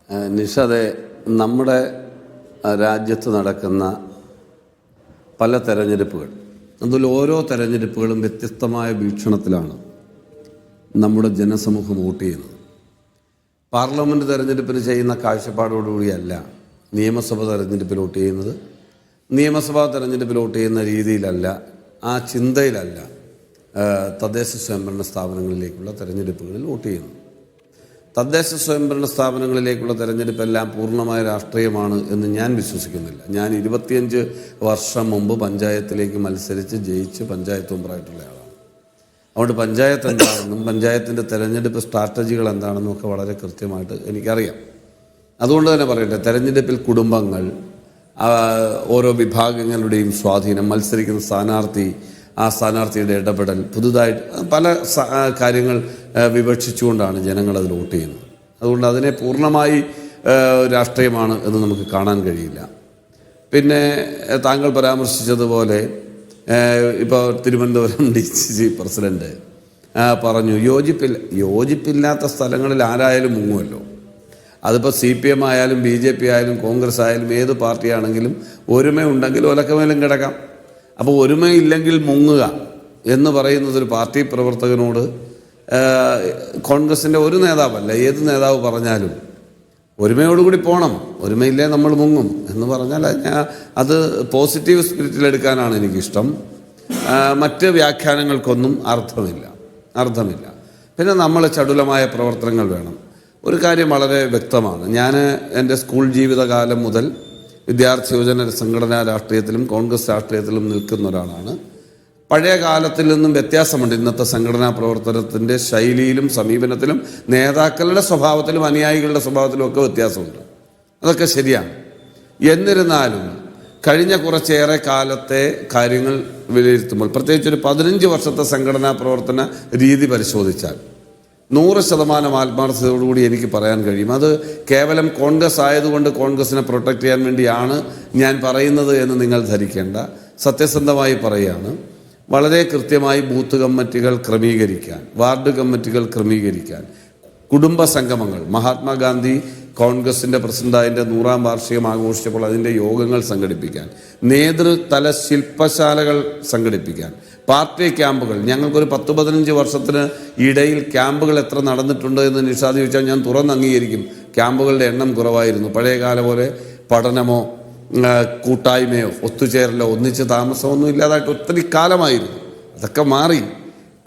നിഷാദെ, നമ്മുടെ രാജ്യത്ത് നടക്കുന്ന പല തെരഞ്ഞെടുപ്പുകൾ, അതിൽ ഓരോ തെരഞ്ഞെടുപ്പുകളും വ്യത്യസ്തമായ വീക്ഷണത്തിലാണ് നമ്മുടെ ജനസമൂഹം വോട്ട് ചെയ്യുന്നത്. പാർലമെൻറ്റ് തെരഞ്ഞെടുപ്പിന് ചെയ്യുന്ന കാഴ്ചപ്പാടോടുകൂടിയല്ല നിയമസഭ തെരഞ്ഞെടുപ്പിൽ വോട്ട് ചെയ്യുന്നത്. നിയമസഭാ തെരഞ്ഞെടുപ്പിൽ വോട്ട് ചെയ്യുന്ന രീതിയിലല്ല, ആ ചിന്തയിലല്ല തദ്ദേശ സ്വയംഭരണ സ്ഥാപനങ്ങളിലേക്കുള്ള തെരഞ്ഞെടുപ്പുകളിൽ വോട്ട് ചെയ്യുന്നു. തദ്ദേശ സ്വയംഭരണ സ്ഥാപനങ്ങളിലേക്കുള്ള തെരഞ്ഞെടുപ്പെല്ലാം പൂർണ്ണമായ രാഷ്ട്രീയമാണ് എന്ന് ഞാൻ വിശ്വസിക്കുന്നില്ല. ഞാൻ 25 വർഷം മുമ്പ് പഞ്ചായത്തിലേക്ക് മത്സരിച്ച് ജയിച്ച് പഞ്ചായത്ത് മെമ്പറായിട്ടുള്ള ആളാണ്. അതുകൊണ്ട് പഞ്ചായത്ത് എന്താണെന്നും പഞ്ചായത്തിൻ്റെ തെരഞ്ഞെടുപ്പ് സ്ട്രാറ്റജികൾ എന്താണെന്നും ഒക്കെ വളരെ കൃത്യമായിട്ട് എനിക്കറിയാം. അതുകൊണ്ട് തന്നെ പറയട്ടെ, തെരഞ്ഞെടുപ്പിൽ കുടുംബങ്ങൾ, ഓരോ വിഭാഗങ്ങളുടെയും സ്വാധീനം, മത്സരിക്കുന്ന സ്ഥാനാർത്ഥി, ആ സ്ഥാനാർത്ഥിയുടെ ഇടപെടൽ, പുതുതായിട്ട് പല കാര്യങ്ങൾ വിവക്ഷിച്ചുകൊണ്ടാണ് ജനങ്ങൾ അതിൽ വോട്ട് ചെയ്യുന്നത്. അതുകൊണ്ട് അതിനെ പൂർണ്ണമായി രാഷ്ട്രീയമാണ് എന്ന് നമുക്ക് കാണാൻ കഴിയില്ല. പിന്നെ താങ്കൾ പരാമർശിച്ചതുപോലെ ഇപ്പോൾ തിരുവനന്തപുരം DCC പ്രസിഡന്റ് പറഞ്ഞു, യോജിപ്പില്ലാത്ത സ്ഥലങ്ങളിൽ ആരായാലും മുങ്ങുമല്ലോ. അതിപ്പോൾ CPM ആയാലും BJP ആയാലും കോൺഗ്രസ് ആയാലും ഏത് പാർട്ടിയാണെങ്കിലും ഒരുമയുണ്ടെങ്കിൽ ഒലക്കമേലും കിടക്കാം. അപ്പോൾ ഒരുമയില്ലെങ്കിൽ മുങ്ങുക എന്ന് പറയുന്നതൊരു പാർട്ടി പ്രവർത്തകനോട് കോൺഗ്രസിൻ്റെ ഒരു നേതാവല്ല, ഏത് നേതാവ് പറഞ്ഞാലും ഒരുമയോടുകൂടി പോകണം, ഒരുമയില്ലേ നമ്മൾ മുങ്ങും എന്ന് പറഞ്ഞാൽ അത് പോസിറ്റീവ് സ്പിരിറ്റിലെടുക്കാനാണ് എനിക്കിഷ്ടം. മറ്റ് വ്യാഖ്യാനങ്ങൾക്കൊന്നും അർത്ഥമില്ല. പിന്നെ നമ്മൾ ചടുലമായ പ്രവർത്തനങ്ങൾ വേണം. ഒരു കാര്യം വളരെ വ്യക്തമാണ്, ഞാൻ എൻ്റെ സ്കൂൾ ജീവിതകാലം മുതൽ വിദ്യാർത്ഥി യുവജന സംഘടനാ രാഷ്ട്രീയത്തിലും കോൺഗ്രസ് രാഷ്ട്രീയത്തിലും നിൽക്കുന്ന ഒരാളാണ്. പഴയ കാലത്തിൽ നിന്നും വ്യത്യാസമുണ്ട്. ഇന്നത്തെ സംഘടനാ പ്രവർത്തനത്തിൻ്റെ ശൈലിയിലും സമീപനത്തിലും നേതാക്കളുടെ സ്വഭാവത്തിലും അനുയായികളുടെ സ്വഭാവത്തിലും ഒക്കെ വ്യത്യാസമുണ്ട്. അതൊക്കെ ശരിയാണ്. എന്നിരുന്നാലും കഴിഞ്ഞ കുറച്ചേറെ കാലത്തെ കാര്യങ്ങൾ വിലയിരുത്തുമ്പോൾ, പ്രത്യേകിച്ച് ഒരു 15 വർഷത്തെ സംഘടനാ പ്രവർത്തന രീതി പരിശോധിച്ചാൽ 100% ആത്മാർത്ഥതയോടുകൂടി എനിക്ക് പറയാൻ കഴിയും, അത് കേവലം കോൺഗ്രസ് ആയതുകൊണ്ട് കോൺഗ്രസിനെ പ്രൊട്ടക്റ്റ് ചെയ്യാൻ വേണ്ടിയാണ് ഞാൻ പറയുന്നത് എന്ന് നിങ്ങൾ ധരിക്കേണ്ട. സത്യസന്ധമായി പറയുകയാണ്, വളരെ കൃത്യമായി ബൂത്ത് കമ്മിറ്റികൾ ക്രമീകരിക്കാൻ, വാർഡ് കമ്മിറ്റികൾ ക്രമീകരിക്കാൻ, കുടുംബ സംഗമങ്ങൾ, മഹാത്മാഗാന്ധി കോൺഗ്രസിൻ്റെ പ്രസിഡന്റായതിൻ്റെ 100ാം വാർഷികം ആഘോഷിച്ചപ്പോൾ അതിൻ്റെ യോഗങ്ങൾ സംഘടിപ്പിക്കാൻ, നേതൃതല ശില്പശാലകൾ സംഘടിപ്പിക്കാൻ, പാർട്ടി ക്യാമ്പുകൾ, ഞങ്ങൾക്കൊരു 10-15 വർഷത്തിന് ഇടയിൽ ക്യാമ്പുകൾ എത്ര നടന്നിട്ടുണ്ട് എന്ന് നിഷാദ് ചോദിച്ചാൽ ഞാൻ തുറന്ന് അംഗീകരിക്കും. ക്യാമ്പുകളുടെ എണ്ണം കുറവായിരുന്നു. പഴയകാല പോലെ പഠനമോ കൂട്ടായ്മയോ ഒത്തുചേരലോ ഒന്നിച്ച് താമസമൊന്നും ഇല്ലാതായിട്ട് ഒത്തിരി കാലമായിരുന്നു. അതൊക്കെ മാറി.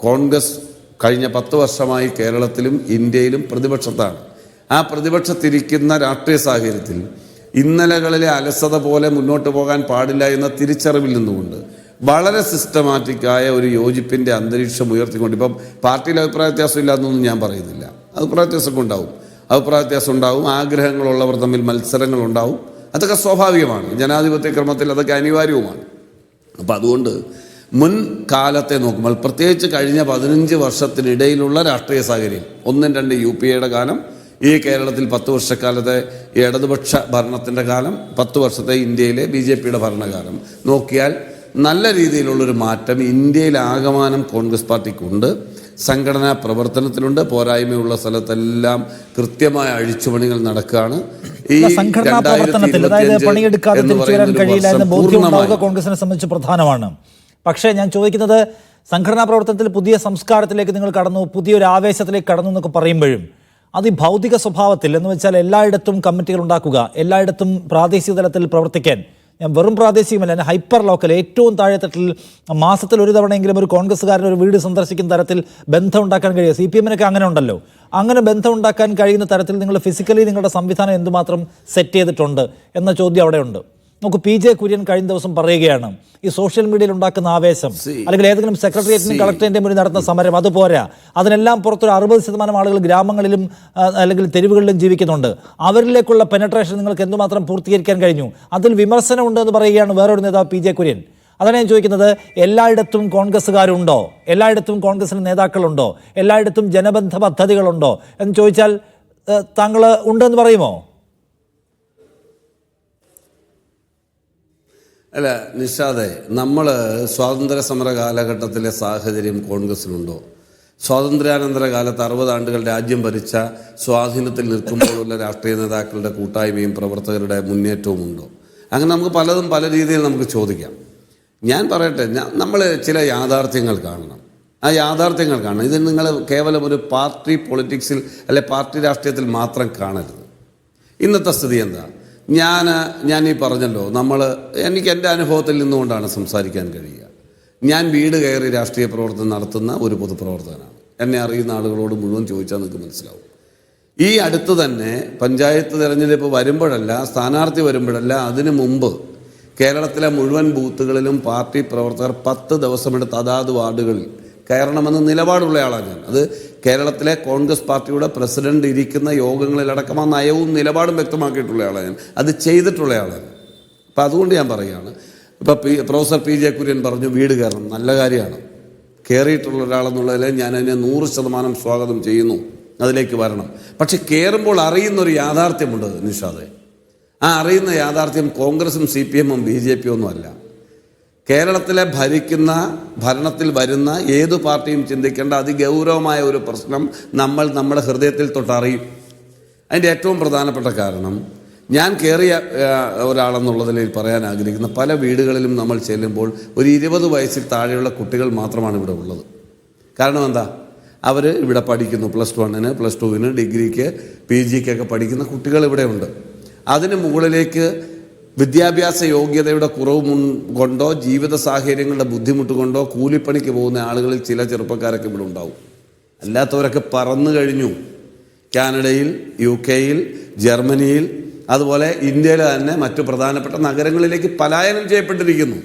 കോൺഗ്രസ് കഴിഞ്ഞ 10 വർഷമായി കേരളത്തിലും ഇന്ത്യയിലും പ്രതിപക്ഷത്താണ്. ആ പ്രതിപക്ഷത്തിരിക്കുന്ന രാഷ്ട്രീയ സാഹചര്യത്തിൽ ഇന്നലകളിലെ അലസത പോലെ മുന്നോട്ട് പോകാൻ പാടില്ല എന്ന തിരിച്ചറിവിൽ നിന്നുകൊണ്ട് വളരെ സിസ്റ്റമാറ്റിക്കായ ഒരു യോജിപ്പിൻ്റെ അന്തരീക്ഷം ഉയർത്തിക്കൊണ്ട്, ഇപ്പം പാർട്ടിയിൽ അഭിപ്രായ വ്യത്യാസം ഇല്ലാന്നൊന്നും ഞാൻ പറയുന്നില്ല, അഭിപ്രായ വ്യത്യാസം ഉണ്ടാവും, ആഗ്രഹങ്ങളുള്ളവർ തമ്മിൽ മത്സരങ്ങളുണ്ടാവും, അതൊക്കെ സ്വാഭാവികമാണ്. ജനാധിപത്യ ക്രമത്തിൽ അതൊക്കെ അനിവാര്യവുമാണ്. അപ്പം അതുകൊണ്ട് മുൻകാലത്തെ നോക്കുമ്പോൾ, പ്രത്യേകിച്ച് കഴിഞ്ഞ 15 വർഷത്തിനിടയിലുള്ള രാഷ്ട്രീയ സാഹചര്യം, 1-2 UPA കാലം, ഈ കേരളത്തിൽ 10 വർഷക്കാലത്തെ ഇടതുപക്ഷ ഭരണത്തിൻ്റെ കാലം, 10 വർഷത്തെ ഇന്ത്യയിലെ BJP ഭരണകാലം നോക്കിയാൽ നല്ല രീതിയിലുള്ളൊരു മാറ്റം ഇന്ത്യയിൽ ആകമാനം കോൺഗ്രസ് പാർട്ടിക്കുണ്ട്. സംഘടനാ പ്രവർത്തനത്തിലുണ്ട്. പോരായ്മയുള്ള സ്ഥലത്തെല്ലാം കൃത്യമായ അഴിച്ചുപണികൾ നടക്കുകയാണ്. ഈ സംഘടനാ പ്രവർത്തനത്തിൽ, അതായത് പണിയെടുക്കാതെ തിരിച്ചു വരാൻ കഴിയില്ല എന്ന ബോധ്യമുണ്ടാവുക കോൺഗ്രസിനെ സംബന്ധിച്ച് പ്രധാനമാണ്. പക്ഷേ ഞാൻ ചോദിക്കുന്നത്, സംഘടനാ പ്രവർത്തനത്തിൽ പുതിയ സംസ്കാരത്തിലേക്ക് നിങ്ങൾ കടന്നു, പുതിയൊരു ആവേശത്തിലേക്ക് കടന്നു എന്നൊക്കെ പറയുമ്പോഴും അത് ഈ ഭൗതിക സ്വഭാവത്തിൽ, എന്ന് വെച്ചാൽ എല്ലായിടത്തും കമ്മിറ്റികൾ ഉണ്ടാക്കുക, എല്ലായിടത്തും പ്രാദേശിക തലത്തിൽ പ്രവർത്തിക്കാൻ, ഞാൻ വെറും പ്രാദേശികമല്ല, ഞാൻ ഹൈപ്പർ ലോക്കൽ, ഏറ്റവും താഴെത്തട്ടിൽ മാസത്തിൽ ഒരു തവണയെങ്കിലും ഒരു കോൺഗ്രസ്സുകാരൻ ഒരു വീട് സന്ദർശിക്കുന്ന തരത്തിൽ ബന്ധം ഉണ്ടാക്കാൻ കഴിയുക. CPM-നൊക്കെ അങ്ങനെ ഉണ്ടല്ലോ. അങ്ങനെ ബന്ധം ഉണ്ടാക്കാൻ കഴിയുന്ന തരത്തിൽ നിങ്ങൾ ഫിസിക്കലി നിങ്ങളുടെ സംവിധാനം എന്തുമാത്രം സെറ്റ് ചെയ്തിട്ടുണ്ട് എന്ന ചോദ്യം അവിടെയുണ്ട്. നമുക്ക് PJ കുര്യൻ കഴിഞ്ഞ ദിവസം പറയുകയാണ്, ഈ സോഷ്യൽ മീഡിയയിൽ ഉണ്ടാക്കുന്ന ആവേശം, അല്ലെങ്കിൽ ഏതെങ്കിലും സെക്രട്ടേറിയറ്റിനും കളക്ടറേറ്റിന്റെ മുന്നിൽ നടത്തുന്ന സമരം, അതുപോരാ. അതിനെല്ലാം പുറത്തൊരു 60% ആളുകൾ ഗ്രാമങ്ങളിലും അല്ലെങ്കിൽ തെരുവുകളിലും ജീവിക്കുന്നുണ്ട്. അവരിലേക്കുള്ള പെനട്രേഷൻ നിങ്ങൾക്ക് എന്തുമാത്രം പൂർത്തീകരിക്കാൻ കഴിഞ്ഞു? അതിൽ വിമർശനമുണ്ട് എന്ന് പറയുകയാണ് വേറൊരു നേതാവ് PJ കുര്യൻ. അതാണ് ഞാൻ ചോദിക്കുന്നത്, എല്ലായിടത്തും കോൺഗ്രസ്സുകാരുണ്ടോ? എല്ലായിടത്തും കോൺഗ്രസിന് നേതാക്കളുണ്ടോ? എല്ലായിടത്തും ജനബന്ധ പദ്ധതികളുണ്ടോ എന്ന് ചോദിച്ചാൽ താങ്കൾ ഉണ്ടെന്ന് പറയുമോ? അല്ല നിഷാദെ, നമ്മൾ സ്വാതന്ത്ര്യ സമര കാലഘട്ടത്തിലെ സാഹചര്യം കോൺഗ്രസിനുണ്ടോ? സ്വാതന്ത്ര്യാനന്തര കാലത്ത് 60 ആണ്ടുകൾ രാജ്യം ഭരിച്ച സ്വാധീനത്തിൽ നിൽക്കുമ്പോഴുള്ള രാഷ്ട്രീയ നേതാക്കളുടെ കൂട്ടായ്മയും പ്രവർത്തകരുടെ മുന്നേറ്റവും ഉണ്ടോ? അങ്ങനെ നമുക്ക് പലതും പല രീതിയിൽ നമുക്ക് ചോദിക്കാം. ഞാൻ പറയട്ടെ, നമ്മൾ ചില യാഥാർത്ഥ്യങ്ങൾ കാണണം. ആ യാഥാർത്ഥ്യങ്ങൾ കാണണം. ഇത് നിങ്ങൾ കേവലം ഒരു പാർട്ടി പൊളിറ്റിക്സിൽ അല്ലെ പാർട്ടി രാഷ്ട്രീയത്തിൽ മാത്രം കാണരുത്. ഇന്നത്തെ സ്ഥിതി എന്താ? ഞാൻ ഈ പറഞ്ഞല്ലോ, എനിക്ക് എൻ്റെ അനുഭവത്തിൽ നിന്നുകൊണ്ടാണ് സംസാരിക്കാൻ കഴിയുക. ഞാൻ വീട് കയറി രാഷ്ട്രീയ പ്രവർത്തനം നടത്തുന്ന ഒരു പൊതുപ്രവർത്തകനാണ്. എന്നെ അറിയുന്ന ആളുകളോട് മുഴുവൻ ചോദിച്ചാൽ നിങ്ങൾക്ക് മനസ്സിലാവും. ഈ അടുത്ത് തന്നെ പഞ്ചായത്ത് തിരഞ്ഞെടുപ്പ് വരുമ്പോഴല്ല, സ്ഥാനാർത്ഥി വരുമ്പോഴല്ല, അതിനു മുമ്പ് കേരളത്തിലെ മുഴുവൻ ബൂത്തുകളിലും പാർട്ടി പ്രവർത്തകർ 10 ദിവസമെടുത്ത് അതാത് വാർഡുകളിൽ കയറണമെന്ന് നിലപാടുള്ള ആളാണ് ഞാൻ. അത് കേരളത്തിലെ കോൺഗ്രസ് പാർട്ടിയുടെ പ്രസിഡന്റ് ഇരിക്കുന്ന യോഗങ്ങളിലടക്കം ആ നയവും നിലപാടും വ്യക്തമാക്കിയിട്ടുള്ള ആളാണ് ഞാൻ. അത് ചെയ്തിട്ടുള്ള ആളാണ്. അപ്പം അതുകൊണ്ട് ഞാൻ പറയുകയാണ്, ഇപ്പോൾ പ്രൊഫസർ PJ കുര്യൻ പറഞ്ഞു വീട് കയറണം. നല്ല കാര്യമാണ്. കയറിയിട്ടുള്ള ഒരാളെന്നുള്ളതിൽ ഞാൻ അതിനെ 100% സ്വാഗതം ചെയ്യുന്നു. അതിലേക്ക് വരണം. പക്ഷെ കയറുമ്പോൾ അറിയുന്നൊരു യാഥാർത്ഥ്യമുണ്ട് നിഷാദെ. ആ അറിയുന്ന യാഥാർത്ഥ്യം കോൺഗ്രസും CPM-ഉം BJP ഒന്നും അല്ല. കേരളത്തിലെ ഭരണത്തിൽ വരുന്ന ഏതു പാർട്ടിയും ചിന്തിക്കേണ്ട അതിഗൗരവമായ ഒരു പ്രശ്നം നമ്മുടെ ഹൃദയത്തിൽ തൊട്ടറിയും. അതിൻ്റെ ഏറ്റവും പ്രധാനപ്പെട്ട കാരണം, ഞാൻ കയറിയ ഒരാളെന്നുള്ളതിൽ പറയാൻ ആഗ്രഹിക്കുന്ന പല വീടുകളിലും നമ്മൾ ചെല്ലുമ്പോൾ ഒരു 20 വയസ്സിൽ താഴെയുള്ള കുട്ടികൾ മാത്രമാണ് ഇവിടെ ഉള്ളത്. കാരണം എന്താ? അവർ ഇവിടെ പഠിക്കുന്നു. +1-ന്, +2-ന്, ഡിഗ്രിക്ക്, PGക്കൊക്കെ പഠിക്കുന്ന കുട്ടികൾ ഇവിടെ ഉണ്ട്. അതിന് മുകളിലേക്ക് വിദ്യാഭ്യാസ യോഗ്യതയുടെ കുറവ് കൊണ്ടോ ജീവിത സാഹചര്യങ്ങളുടെ ബുദ്ധിമുട്ട് കൊണ്ടോ കൂലിപ്പണിക്ക് പോകുന്ന ആളുകളിൽ ചില ചെറുപ്പക്കാരൊക്കെ ഇവിടെ ഉണ്ടാവും. അല്ലാത്തവരൊക്കെ പറന്നു കഴിഞ്ഞു. കാനഡയിൽ, UK-യിൽ, ജർമ്മനിയിൽ, അതുപോലെ ഇന്ത്യയിലെ തന്നെ മറ്റു പ്രധാനപ്പെട്ട നഗരങ്ങളിലേക്ക് പലായനം ചെയ്യപ്പെട്ടിരിക്കുന്നു.